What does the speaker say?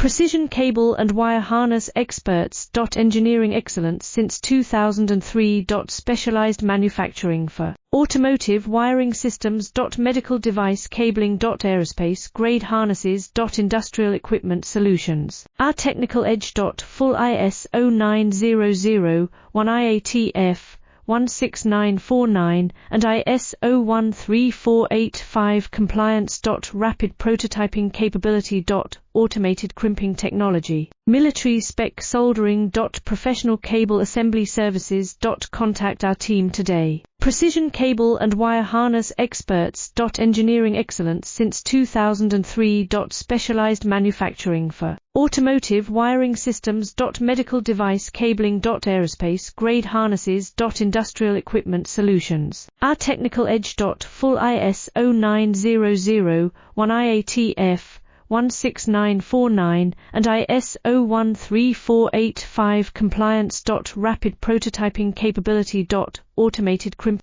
Precision cable and wire harness experts. Engineering excellence since 2003. Specialized manufacturing for automotive wiring systems. Medical device cabling. Aerospace grade harnesses. Industrial equipment solutions. Our technical edge. Full ISO 9001 IATF 16949 and ISO 13485 compliance. Rapid prototyping capability. Automated crimping technology. Military spec soldering. Professional cable assembly services. Contact our team today. Precision cable and wire harness experts. Engineering excellence since 2003. Specialized manufacturing for automotive wiring systems. Medical device cabling. Aerospace grade harnesses. Industrial equipment solutions. Our technical edge. Full ISO 9001 IATF 16949 and ISO 13485 compliance. Rapid prototyping capability. Automated crimping